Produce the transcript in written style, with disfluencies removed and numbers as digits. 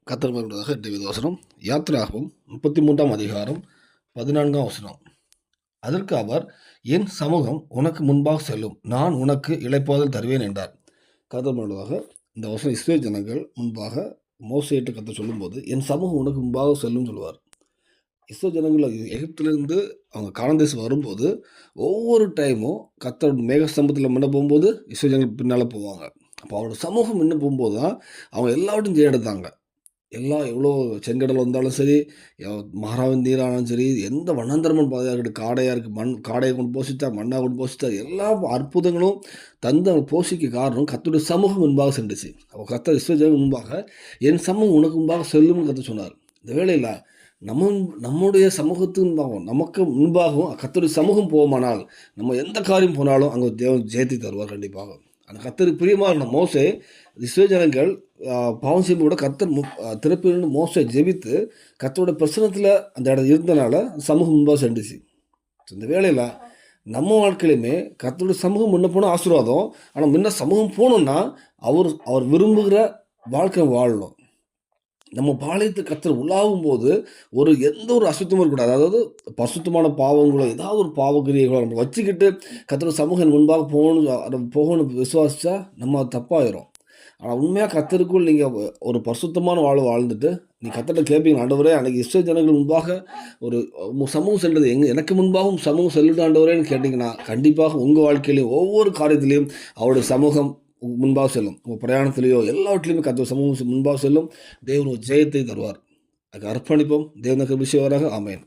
கர்த்தர் மகிழ்வதாக இன்றைய வசனம் யாத்திராகமம் 33ஆம் அதிகாரம் 14ஆம் வசனம். அதற்கு அவர், என் சமூகம் உனக்கு முன்பாக செல்லும், நான் உனக்கு இளைப்பாறுதல் தருவேன் என்றார். கர்த்தர் மகிழ்வதாக இந்த வசனம் இஸ்ரவேல் ஜனங்கள் முன்பாக மோசேயிட்டு கர்த்தர் சொல்லும்போது, என் சமூகம் உனக்கு முன்பாக செல்லும் சொல்லுவார். இஸ்ரவேல் ஜனங்கள் எகிப்திலிருந்து அவங்க கானான் தேசம் வரும்போது ஒவ்வொரு டைமும் கர்த்தர் மேகஸ்தம்பத்தில் முன்ன போகும்போது இஸ்ரவேல் ஜனங்கள் பின்னால் போவாங்க. அப்போ அவரோட சமூகம் முன்ன போகும்போது தான் அவங்க எல்லாவற்றையும் ஜெயெடுத்தாங்க. எல்லாம் எவ்வளோ செங்கடல் வந்தாலும் சரி, மகாராவின் நீரானாலும் சரி, எந்த வண்ணாந்தரமன் பாதையாக இருக்கட்டும், காடையாக இருக்குது, காடையை கொண்டு போஷித்தார், மண்ணாக கொண்டு போஷித்தார், எல்லா அற்புதங்களும் தந்து அவங்க போஷிக்க காரணம் கர்த்தருடைய சமூகம் முன்பாக சென்றுச்சு. அப்போ கர்த்தர் இஸ்ரவேல் ஜனங்கள் முன்பாக என் சமூகம் உனக்கு முன்பாக செல்லும்னு கர்த்தர் சொன்னார். இந்த வேளையில் நம்முடைய சமூகத்துக்கு முன்பாகவும் நமக்கு முன்பாகவும் கர்த்தருடைய சமூகம் போவோமானால் நம்ம எந்த காரியம் போனாலும் அங்கே தேவன் ஜெயத்தை தருவார் கண்டிப்பாக. அந்த கர்த்தருக்கு பிரியமான மோசே இஸ்ரவேல் ஜனங்கள் பாவம் செய்யும் கூட கர்த்தர் திறப்பிலிருந்து மோசே ஜெபித்து கர்த்தரோட பிரசனத்தில் அந்த இடம் இருந்தனால சமூகம் முன்பாக சென்றுச்சு. இந்த வேளையில் நம்ம வாழ்க்கையிலுமே கர்த்தருடைய சமூகம் முன்ன போனால் ஆசீர்வாதம். ஆனால் முன்ன சமூகம் போகணுன்னா அவர் விரும்புகிற வாழ்க்கை வாழணும். நம்ம பாளையத்து கர்த்தர் உலாவும் போது எந்த ஒரு அசுத்தமும் இருக்கக்கூடாது. அதாவது பசுத்தமான பாவங்களோ ஏதாவது ஒரு பாவக்கிரியர்களோ நம்ம வச்சுக்கிட்டு கர்த்தர் சமூகம் முன்பாக போகணும் விசுவாசிச்சா நம்ம தப்பாயிரும். ஆனால் உண்மையாக கர்த்தருக்குள் நீங்கள் ஒரு பரிசுத்தமான வாழ்ந்துட்டு நீ கர்த்தர்கிட்ட கேட்பீங்க, ஆண்டவரே அன்றைக்கி இஸ்ரவேல் ஜனங்கள் முன்பாக ஒரு சமூகம் செல்றது எனக்கு முன்பாகவும் சமூகம் செல்லுட்டு ஆண்டவரேன்னு கேட்டிங்கன்னா கண்டிப்பாக உங்கள் வாழ்க்கையிலையும் ஒவ்வொரு காரியத்திலையும் அவருடைய சமூகம் முன்பாக செல்லும். உங்கள் பிரயாணத்திலேயோ எல்லாவற்றிலையுமே கர்த்தர் சமூகம் முன்பாக செல்லும். தேவன் ஜெயத்தை தருவார். அதுக்கு அர்ப்பணிப்போம். தேவனுக்கு விஷயம் வராக. ஆமென்.